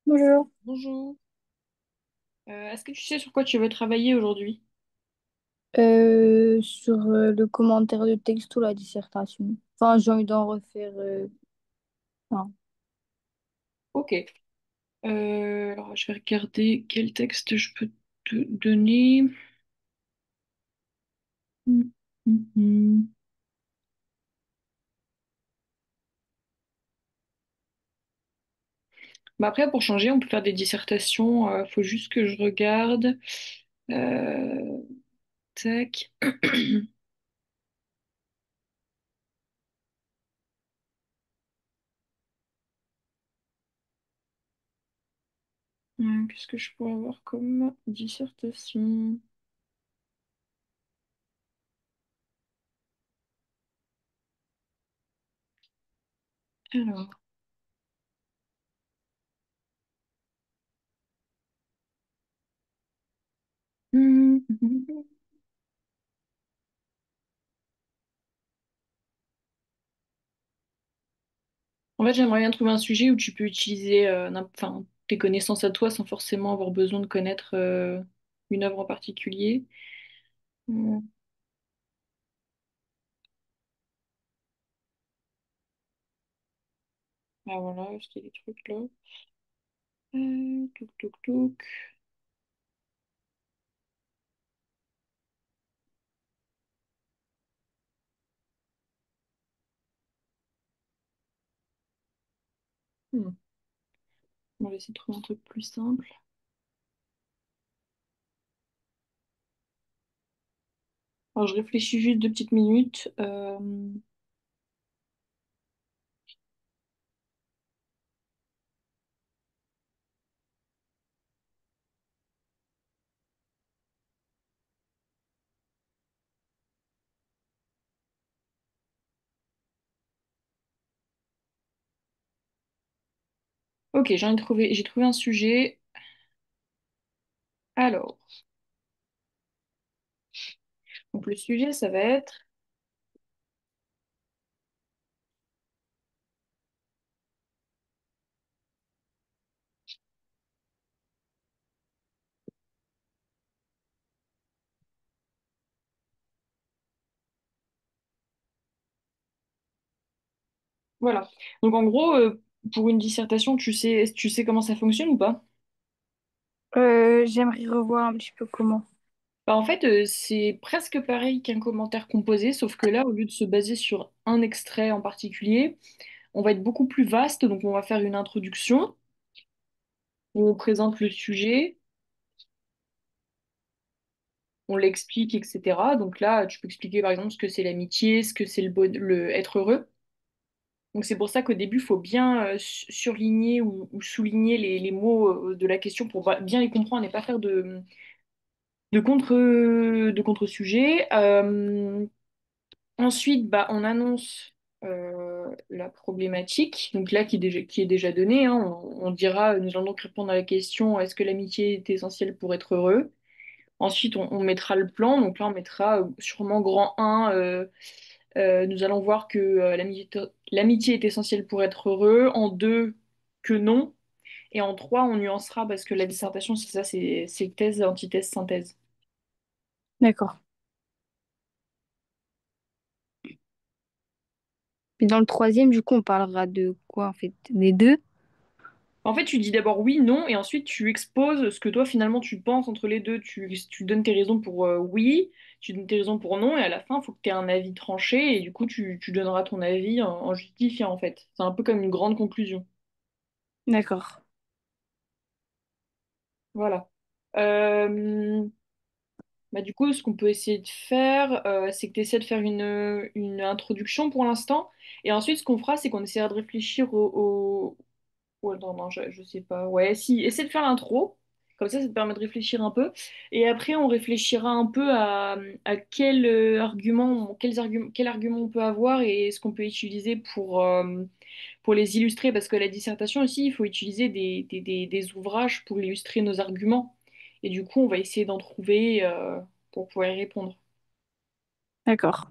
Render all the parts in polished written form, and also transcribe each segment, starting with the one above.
Bonjour. Bonjour. Est-ce que tu sais sur quoi tu veux travailler aujourd'hui? Sur le commentaire de texte ou la dissertation. Enfin, j'ai envie d'en refaire un. Ok. Alors, je vais regarder quel texte je peux te donner. Hum, hum. Bah après, pour changer, on peut faire des dissertations. Faut juste que je regarde. Euh, Tac. Qu'est-ce que je pourrais avoir comme dissertation? Alors. Hum. En fait, j'aimerais bien trouver un sujet où tu peux utiliser enfin, tes connaissances à toi sans forcément avoir besoin de connaître une œuvre en particulier. Mm. Ah voilà, est-ce qu'il y a des trucs là? Touk touk touk. Hmm. On va essayer de trouver un truc plus simple. Alors, je réfléchis juste 2 petites minutes. Ok, j'ai trouvé un sujet. Alors, donc le sujet, ça va être. Voilà. Donc en gros, pour une dissertation, tu sais comment ça fonctionne ou pas? J'aimerais revoir un petit peu comment. Bah, en fait, c'est presque pareil qu'un commentaire composé, sauf que là, au lieu de se baser sur un extrait en particulier, on va être beaucoup plus vaste. Donc, on va faire une introduction où on présente le sujet, on l'explique, etc. Donc là, tu peux expliquer par exemple ce que c'est l'amitié, ce que c'est le être heureux. Donc, c'est pour ça qu'au début, il faut bien surligner ou souligner les mots de la question pour bien les comprendre et pas faire de contre-sujet. Ensuite, bah, on annonce la problématique, donc là qui est déjà donnée, hein. On dira, nous allons donc répondre à la question, est-ce que l'amitié est essentielle pour être heureux? Ensuite, on mettra le plan, donc là on mettra sûrement grand 1, nous allons voir que l'amitié est essentielle pour être heureux, en 2 que non, et en 3 on nuancera parce que la dissertation c'est ça, c'est thèse, antithèse, synthèse. D'accord. Et dans le troisième, du coup, on parlera de quoi en fait? Des deux? En fait, tu dis d'abord oui, non, et ensuite tu exposes ce que toi finalement tu penses entre les deux. Tu donnes tes raisons pour oui, tu donnes tes raisons pour non, et à la fin, il faut que tu aies un avis tranché, et du coup, tu donneras ton avis en justifiant en fait. C'est un peu comme une grande conclusion. D'accord. Voilà. Euh, Bah, du coup, ce qu'on peut essayer de faire, c'est que tu essaies de faire une introduction pour l'instant, et ensuite, ce qu'on fera, c'est qu'on essaiera de réfléchir Ouais, non, non, je sais pas. Ouais, si, essaie de faire l'intro. Comme ça te permet de réfléchir un peu. Et après, on réfléchira un peu à quels arguments on peut avoir et ce qu'on peut utiliser pour les illustrer. Parce que la dissertation aussi, il faut utiliser des ouvrages pour illustrer nos arguments. Et du coup, on va essayer d'en trouver pour pouvoir y répondre. D'accord.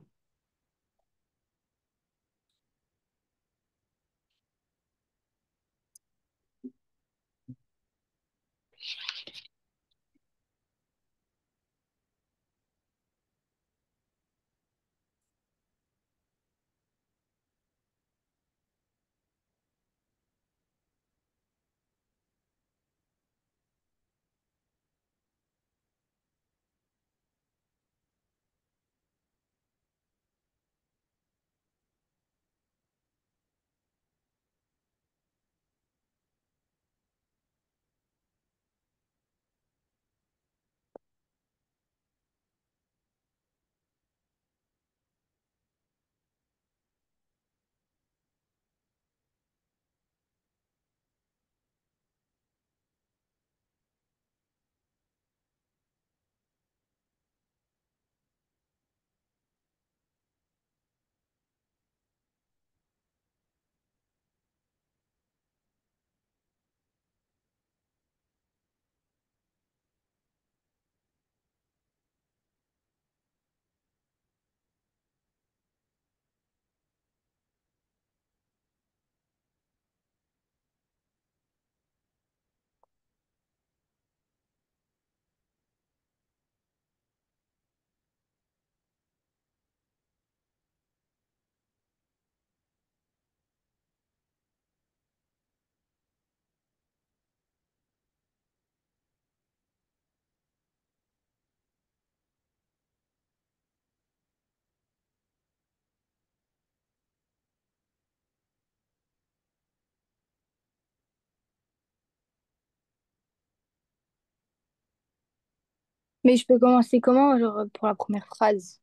Mais je peux commencer comment, genre, pour la première phrase?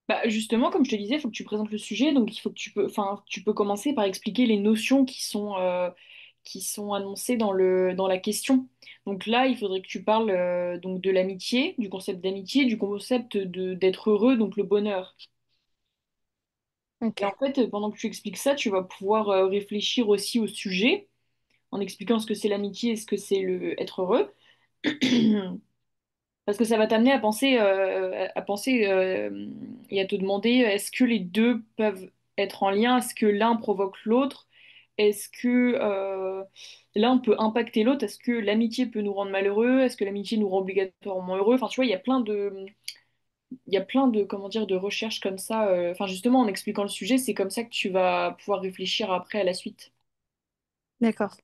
Bah, justement, comme je te disais, il faut que tu présentes le sujet, donc il faut que enfin, tu peux commencer par expliquer les notions qui sont annoncées dans la question. Donc là, il faudrait que tu parles donc de l'amitié, du concept d'amitié, du concept d'être heureux, donc le bonheur. Et en Ok, fait, pendant que tu expliques ça, tu vas pouvoir réfléchir aussi au sujet, en expliquant ce que c'est l'amitié et ce que c'est le être heureux. Parce que ça va t'amener à penser et à te demander, est-ce que les deux peuvent être en lien? Est-ce que l'un provoque l'autre? Est-ce que l'un peut impacter l'autre? Est-ce que l'amitié peut nous rendre malheureux? Est-ce que l'amitié nous rend obligatoirement heureux? Enfin, tu vois, il y a plein de, comment dire, de recherches comme ça. Enfin, justement, en expliquant le sujet, c'est comme ça que tu vas pouvoir réfléchir après à la suite. d'accord.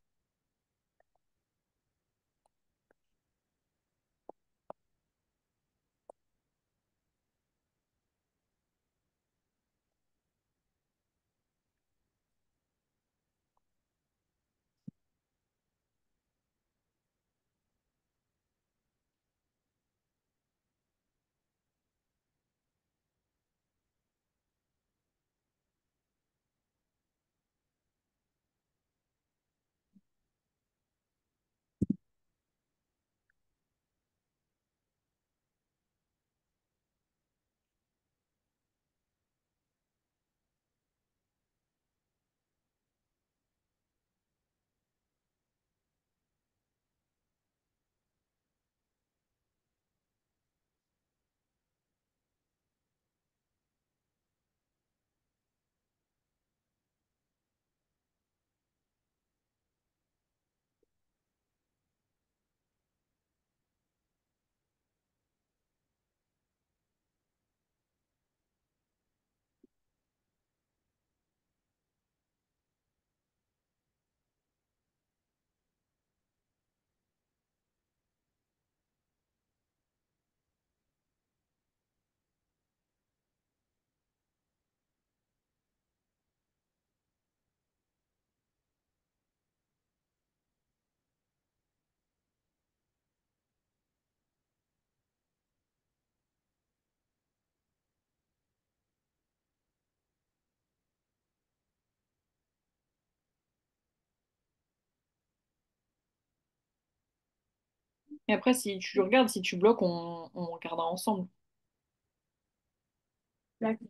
Et après, si tu regardes, si tu bloques, on regardera ensemble. D'accord.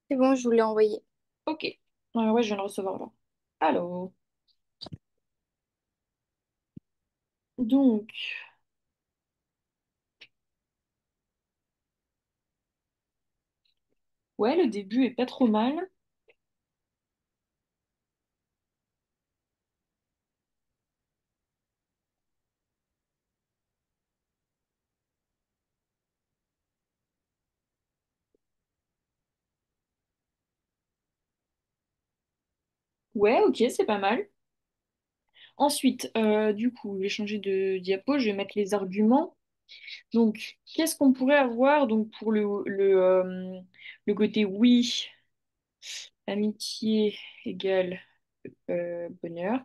C'est bon, je vous l'ai envoyé. Ok. Ouais, je viens de recevoir là. Alors, donc, ouais, le début est pas trop mal. Ouais, ok, c'est pas mal. Ensuite, du coup, je vais changer de diapo, je vais mettre les arguments. Donc, qu'est-ce qu'on pourrait avoir donc pour le côté oui, amitié égale bonheur.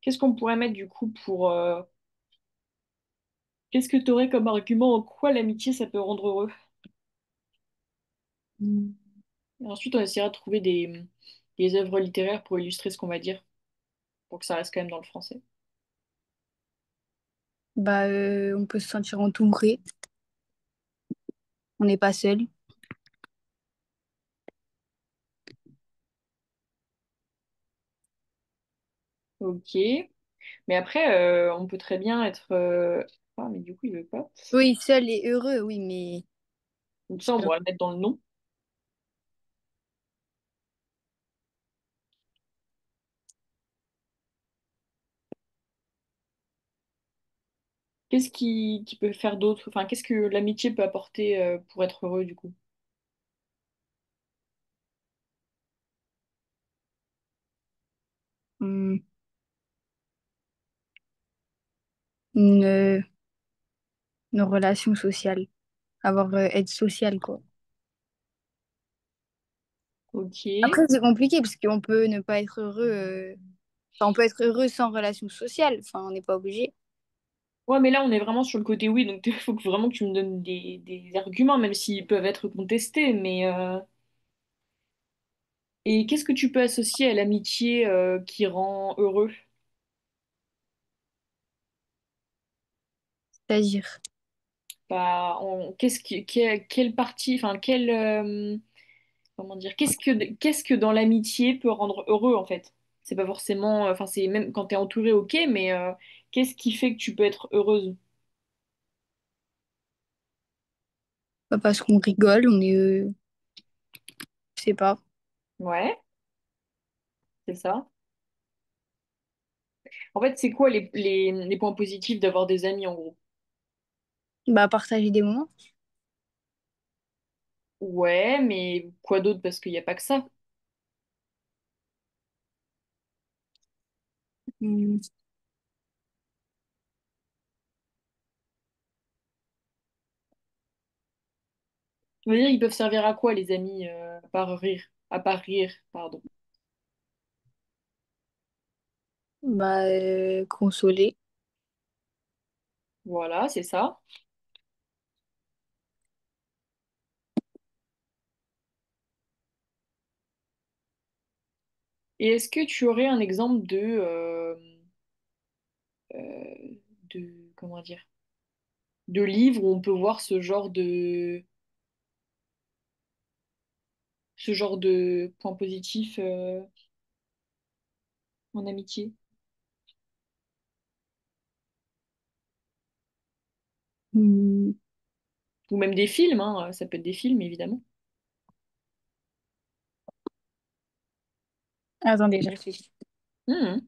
Qu'est-ce qu'on pourrait mettre du coup pour qu'est-ce que tu aurais comme argument en quoi l'amitié ça peut rendre heureux? Hmm. Et ensuite, on essaiera de trouver des œuvres littéraires pour illustrer ce qu'on va dire, pour que ça reste quand même dans le français. Bah, on peut se sentir entouré. On n'est pas seul. Ok. Mais après, on peut très bien être. Ah, mais du coup, il veut pas. Oui, seul et heureux, oui, mais Donc ça, on pourra le mettre dans le nom. Qu'est-ce qui peut faire d'autre? Enfin, qu'est-ce que l'amitié peut apporter pour être heureux, du coup? hmm, une, une relation sociale. Avoir être social, quoi. Ok. Après, c'est compliqué parce qu'on peut ne pas être heureux. Enfin, on peut être heureux sans relation sociale. Enfin, on n'est pas obligé. Ouais, mais là, on est vraiment sur le côté oui, donc il faut vraiment que tu me donnes des arguments, même s'ils peuvent être contestés. Et qu'est-ce que tu peux associer à l'amitié qui rend heureux? C'est-à-dire, Bah, quelle partie, enfin, comment dire, qu'est-ce que dans l'amitié peut rendre heureux en fait? C'est pas forcément, enfin, c'est même quand t'es entouré, ok, mais qu'est-ce qui fait que tu peux être heureuse? pas parce qu'on rigole, on est. Je sais pas. Ouais, c'est ça. En fait, c'est quoi les points positifs d'avoir des amis en gros? Bah, partager des moments. Ouais, mais quoi d'autre? Parce qu'il n'y a pas que ça. Hmm. Je veux dire, ils peuvent servir à quoi les amis à part rire, pardon. Bah, consoler. Voilà, c'est ça. Et est-ce que tu aurais un exemple comment dire, de livre où on peut voir ce genre de points positifs en amitié? Hmm. Ou même des films, hein, ça peut être des films évidemment. Attendez, je réfléchis. Mhm.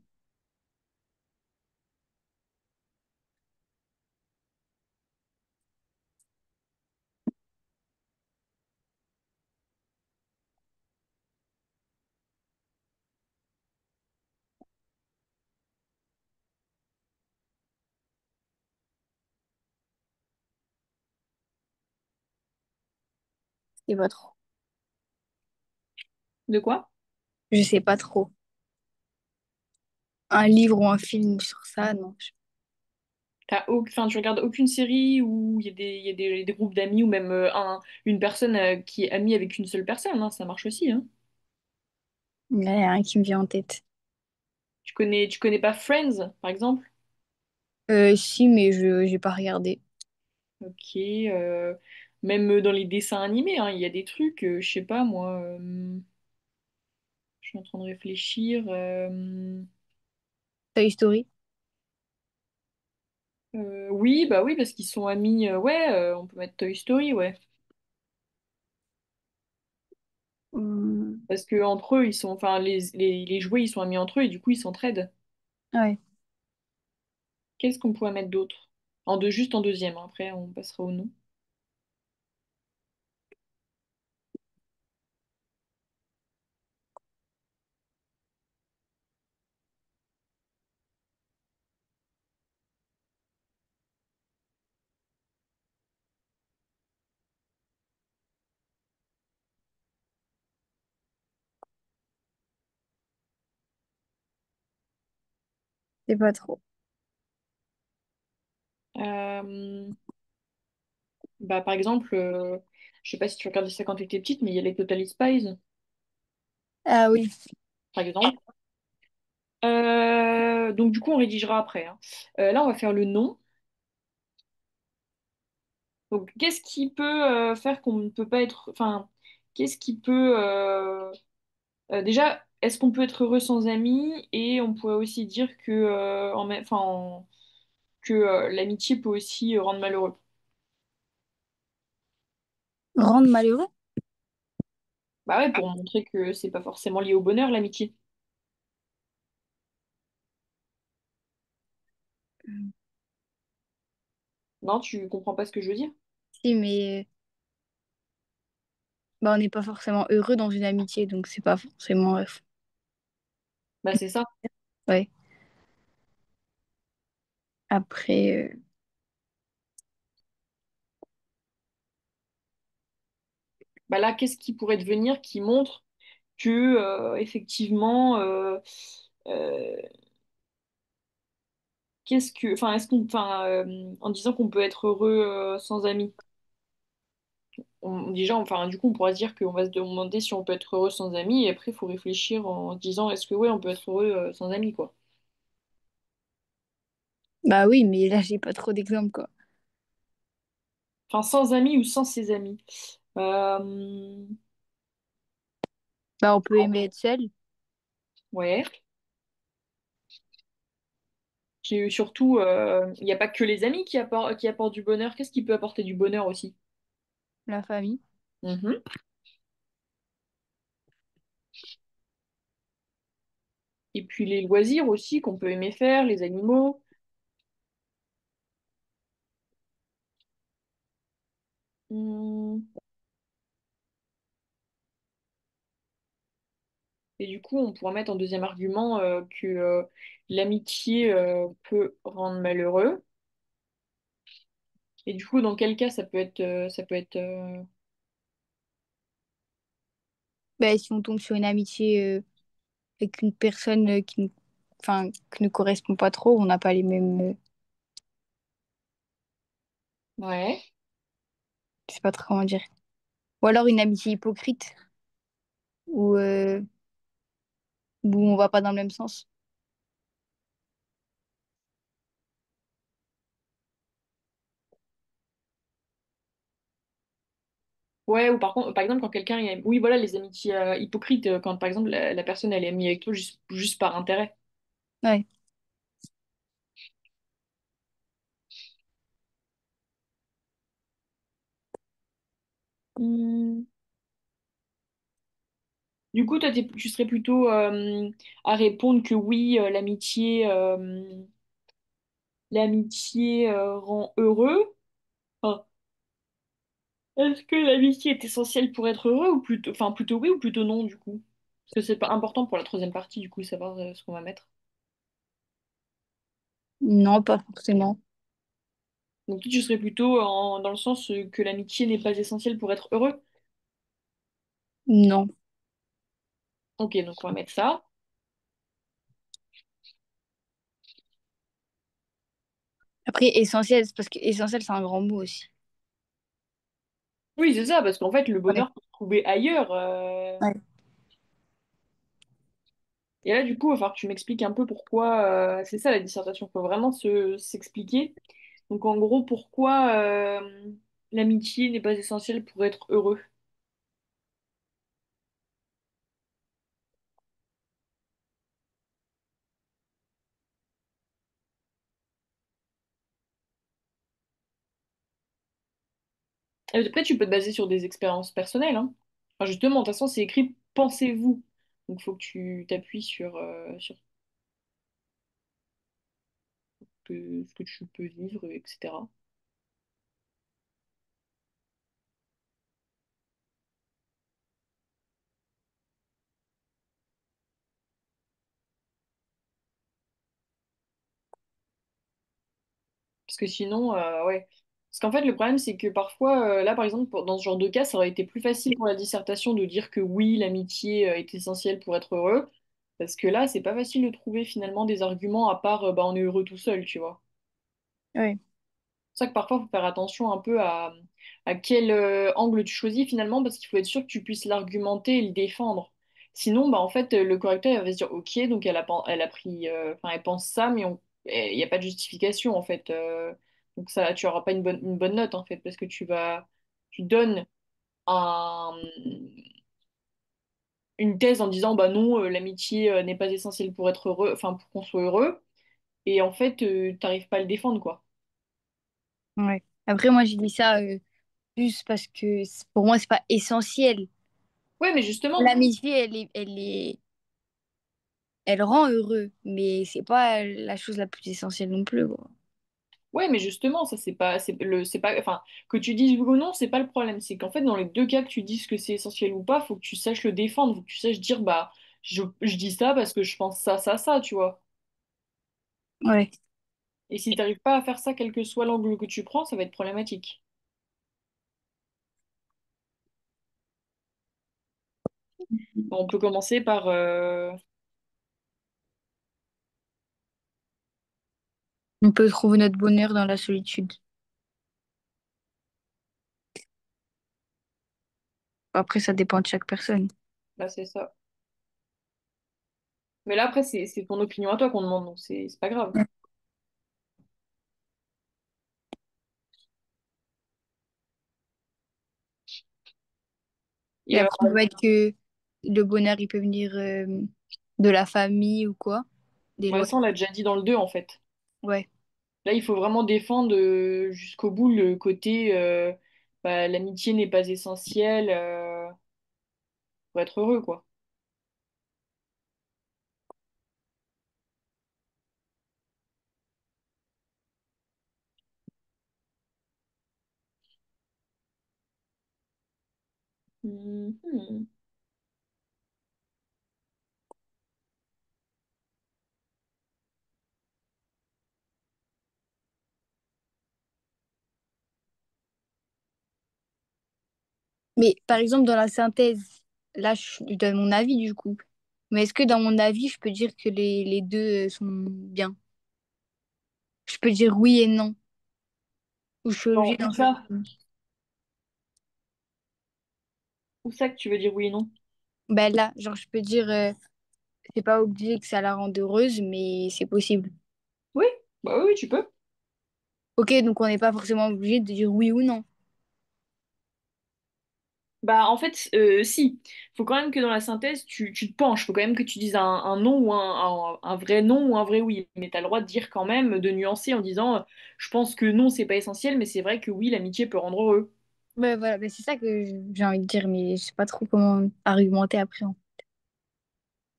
C'est pas trop. De quoi? Je sais pas trop. Un livre ou un film sur ça, non. Enfin, tu regardes aucune série où il y a des groupes d'amis ou même une personne qui est amie avec une seule personne, hein, ça marche aussi, hein. Il y a rien qui me vient en tête. Tu connais pas Friends, par exemple? Si, mais je j'ai pas regardé. Ok. Même dans les dessins animés, hein, il y a des trucs, je sais pas moi, je suis en train de réfléchir. Toy Story. Oui, bah oui, parce qu'ils sont amis. Ouais, on peut mettre Toy Story, ouais. Hmm, Parce que entre eux, ils sont, enfin, les jouets, ils sont amis entre eux et du coup, ils s'entraident. ouais, Qu'est-ce qu'on pourrait mettre d'autre? Juste en deuxième, hein, après, on passera au nom. c'est pas trop. Euh, Bah, par exemple, je sais pas si tu regardais ça quand tu étais petite, mais il y a les Totally Spies, Ah oui, par exemple. Donc, du coup, on rédigera après, hein. Là, on va faire le nom. Donc, qu'est-ce qui peut faire qu'on ne peut pas être. Enfin, qu'est-ce qui peut. Déjà, est-ce qu'on peut être heureux sans amis? Et on pourrait aussi dire que, que l'amitié peut aussi rendre malheureux. rendre malheureux. Bah ouais, pour montrer que c'est pas forcément lié au bonheur, l'amitié. Non, tu comprends pas ce que je veux dire? Si, mais bah, on n'est pas forcément heureux dans une amitié, donc c'est pas forcément. Bah, c'est ça. Ouais. Après, Bah là, qu'est-ce qui pourrait devenir qui montre que, effectivement, euh, en disant qu'on peut être heureux sans amis. Déjà, enfin, du coup, on pourra se dire qu'on va se demander si on peut être heureux sans amis, et après, il faut réfléchir en se disant, est-ce que ouais, on peut être heureux sans amis, quoi. bah oui, mais là, j'ai pas trop d'exemples, quoi. Enfin, sans amis ou sans ses amis. Euh, Bah, on peut aimer être seul. ouais. Surtout, il n'y a pas que les amis qui apportent du bonheur. Qu'est-ce qui peut apporter du bonheur aussi? La famille. Mhm. Et puis les loisirs aussi qu'on peut aimer faire, les animaux. Hmm. Et du coup, on pourrait mettre en deuxième argument que l'amitié peut rendre malheureux. Et du coup, dans quel cas ça peut être. Bah, si on tombe sur une amitié avec une personne enfin, qui ne correspond pas trop, on n'a pas les mêmes. Ouais. Je sais pas trop comment dire. Ou alors une amitié hypocrite, où, où on va pas dans le même sens. Ouais, ou par exemple, quand quelqu'un est. Oui, voilà, les amitiés hypocrites, quand par exemple la personne elle est amie avec toi juste par intérêt. Ouais. Hmm. Du coup, toi, tu serais plutôt à répondre que oui, l'amitié rend heureux. Enfin, est-ce que l'amitié est essentielle pour être heureux ou plutôt, enfin, plutôt oui ou plutôt non, du coup? Parce que c'est pas important pour la troisième partie, du coup, savoir ce qu'on va mettre. Non, pas forcément. Donc, toi, tu serais plutôt dans le sens que l'amitié n'est pas essentielle pour être heureux. Non. Ok, donc on va mettre ça. Après, essentiel, c'est parce que essentiel, c'est un grand mot aussi. Oui, c'est ça, parce qu'en fait, le Ouais. bonheur peut se trouver ailleurs. Ouais. Et là, du coup, il va falloir que tu m'expliques un peu pourquoi. C'est ça la dissertation, il faut vraiment s'expliquer. Donc, en gros, pourquoi. l'amitié n'est pas essentielle pour être heureux. Et après, tu peux te baser sur des expériences personnelles, hein. Enfin, justement, de toute façon, c'est écrit pensez-vous. Donc, il faut que tu t'appuies sur ce que tu peux vivre, etc. Parce que sinon, ouais. Parce qu'en fait, le problème, c'est que parfois, là, par exemple, dans ce genre de cas, ça aurait été plus facile pour la dissertation de dire que oui, l'amitié est essentielle pour être heureux. Parce que là, c'est pas facile de trouver finalement des arguments à part bah, on est heureux tout seul, tu vois. Ouais, C'est pour ça que parfois, il faut faire attention un peu à quel angle tu choisis finalement, parce qu'il faut être sûr que tu puisses l'argumenter et le défendre. Sinon, bah, en fait, le correcteur il va se dire, ok, donc elle a pris, enfin, elle pense ça, mais il n'y a pas de justification en fait. Donc ça, tu n'auras pas une bonne note en fait, parce que tu donnes un, une thèse en disant, bah non, l'amitié n'est pas essentielle pour être heureux, enfin, pour qu'on soit heureux, et en fait, t'arrives pas à le défendre, quoi. ouais. Après, moi, j'ai dit ça juste parce que pour moi, c'est pas essentiel. Ouais, mais justement. L'amitié, elle rend heureux, mais c'est pas la chose la plus essentielle non plus, quoi. Ouais, mais justement, ça c'est pas, enfin, que tu dises oui ou non, c'est pas le problème. C'est qu'en fait, dans les deux cas que tu dises que c'est essentiel ou pas, faut que tu saches le défendre, faut que tu saches dire, bah, je dis ça parce que je pense ça, tu vois. Ouais. Et si t'arrives pas à faire ça, quel que soit l'angle que tu prends, ça va être problématique. Bon, on peut commencer par, On peut trouver notre bonheur dans la solitude. Après, ça dépend de chaque personne. là, c'est ça. Mais là, après, c'est ton opinion à toi qu'on demande, donc c'est pas grave. Et Et après, on peut être que le bonheur, il peut venir de la famille ou quoi, des ouais, lois. ça, on l'a déjà dit dans le 2 en fait. Ouais, Là, il faut vraiment défendre jusqu'au bout le côté, bah, l'amitié n'est pas essentielle. Pour être heureux, quoi. Mhm. mais par exemple, dans la synthèse, là, je donne mon avis du coup. Mais est-ce que dans mon avis, je peux dire que les deux sont bien? Je peux dire oui et non. Ou je suis Non, obligée où d'en choisir ça? une. Où ça que tu veux dire oui et non? Ben là, genre, je peux dire, c'est pas obligé que ça la rende heureuse, mais c'est possible. Oui, bah oui, oui, tu peux. Ok, donc on n'est pas forcément obligé de dire oui ou non. Bah en fait, si. Faut quand même que dans la synthèse, tu te penches. Faut quand même que tu dises un non ou un vrai non ou un vrai oui. Mais t'as le droit de dire quand même, de nuancer en disant, je pense que non, c'est pas essentiel, mais c'est vrai que oui, l'amitié peut rendre heureux. Ouais, voilà, ben c'est ça que j'ai envie de dire, mais je sais pas trop comment argumenter après, hein.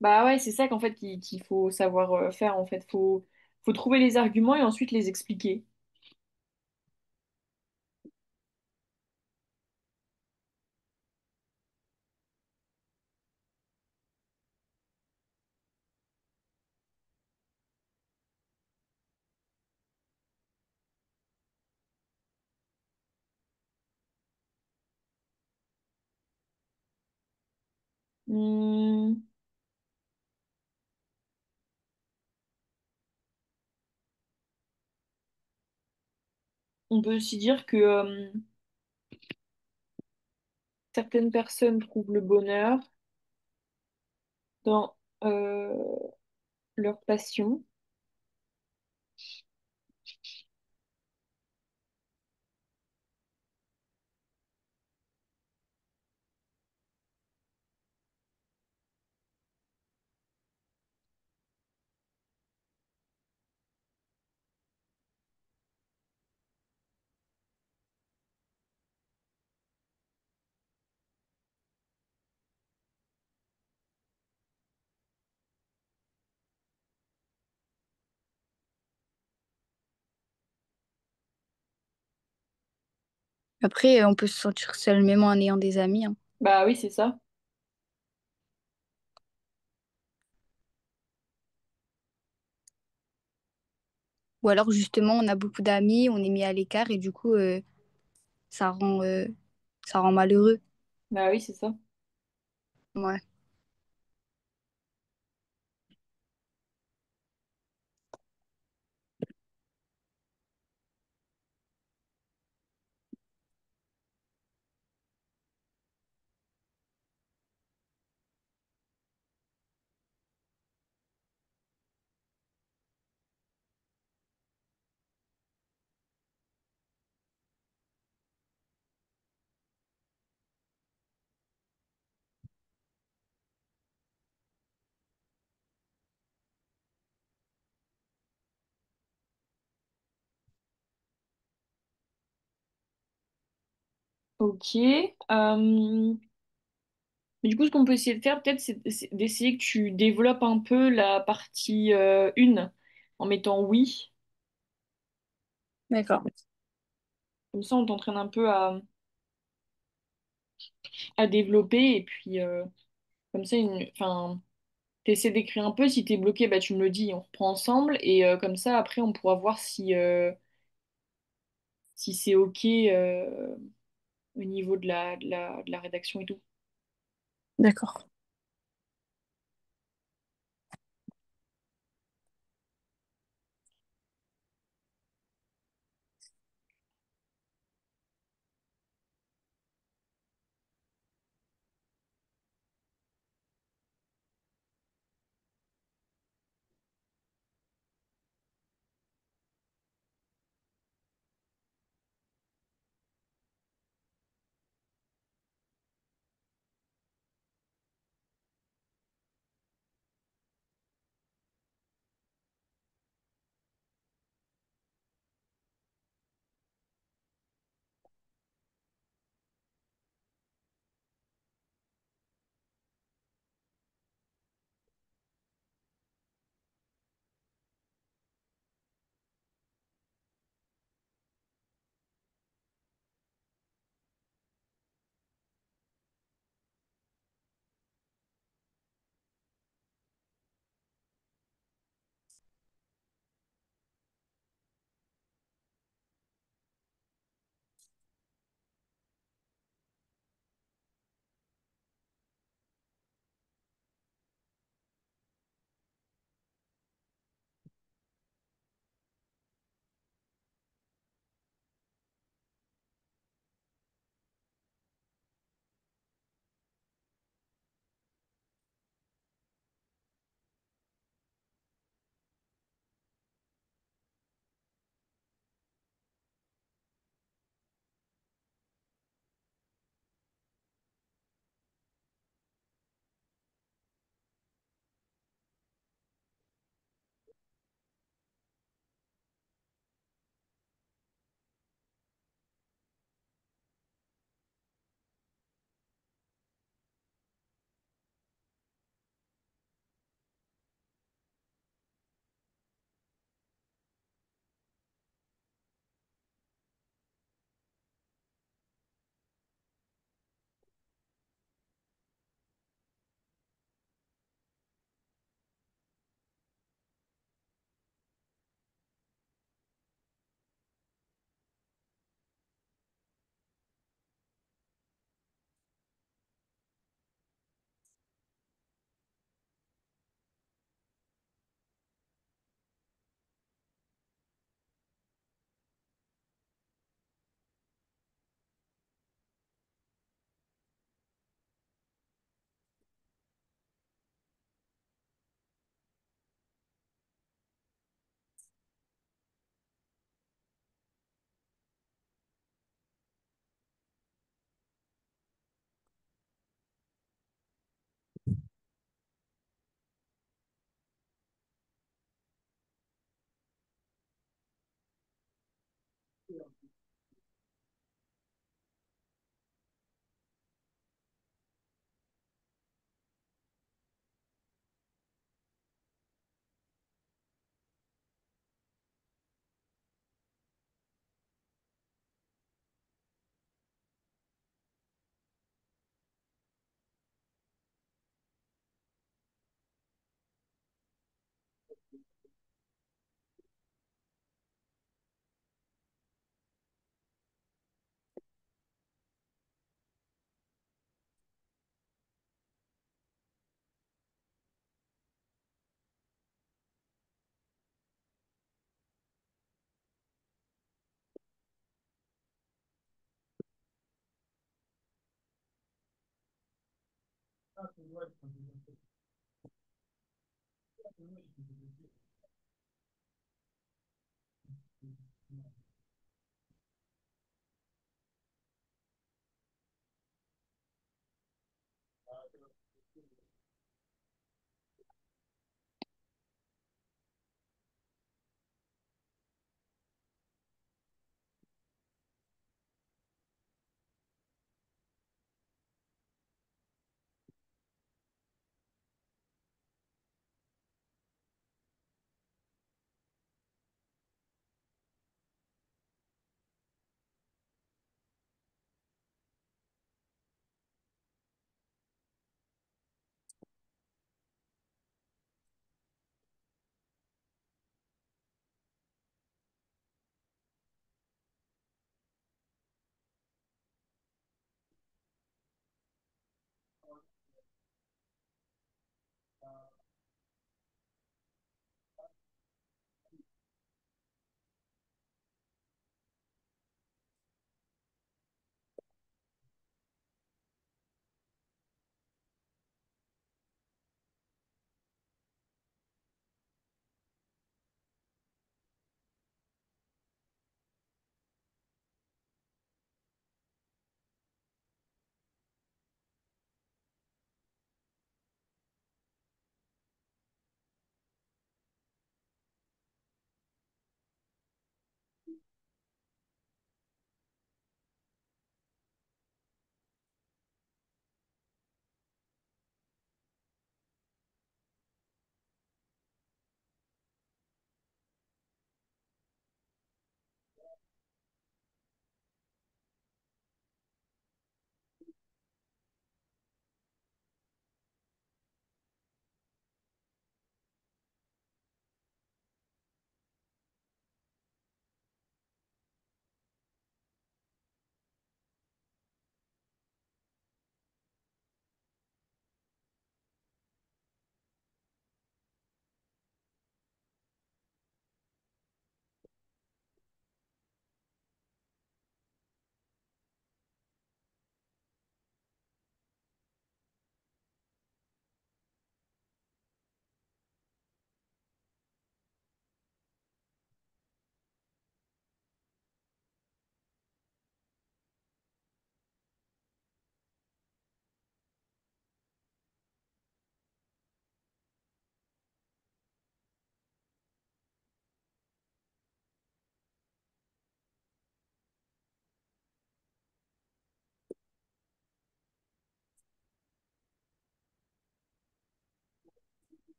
Bah ouais, c'est ça qu'en fait qu'il faut savoir faire en fait. Faut trouver les arguments et ensuite les expliquer. Hmm, on peut aussi dire que certaines personnes trouvent le bonheur dans leur passion. Après, on peut se sentir seul même en ayant des amis, hein. Bah oui, c'est ça. Ou alors justement, on a beaucoup d'amis, on est mis à l'écart et du coup, ça rend, euh, ça rend malheureux. Bah oui, c'est ça. Ouais. Ok. Mais du coup, ce qu'on peut essayer de faire, peut-être, c'est d'essayer que tu développes un peu la partie 1 en mettant oui. D'accord. Comme ça, on t'entraîne un peu à développer. Et puis, comme ça, enfin, t'essaies d'écrire un peu. Si t'es bloqué, bah, tu me le dis, on reprend ensemble. Et comme ça, après, on pourra voir si c'est OK au niveau de la rédaction et tout. D'accord.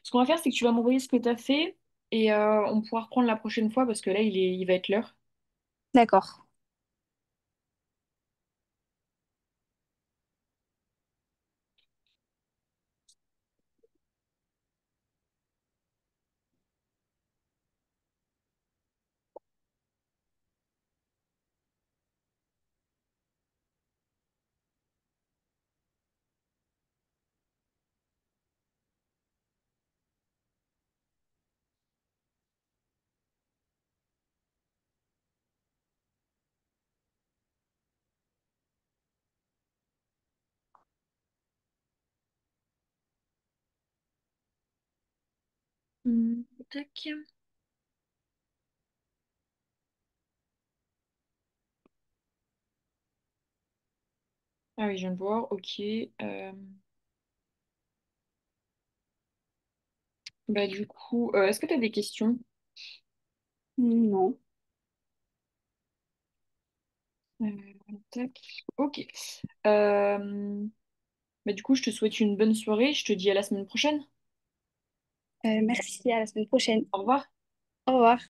Ce qu'on va faire, c'est que tu vas m'envoyer ce que tu as fait et on pourra reprendre la prochaine fois parce que là, il va être l'heure. D'accord. Tac. Ah oui, je viens de voir, ok. Bah, du coup, est-ce que tu as des questions? Non. Euh, tac. Ok. Euh, Bah, du coup, je te souhaite une bonne soirée. Je te dis à la semaine prochaine. Merci, à la semaine prochaine. Au revoir. Au revoir.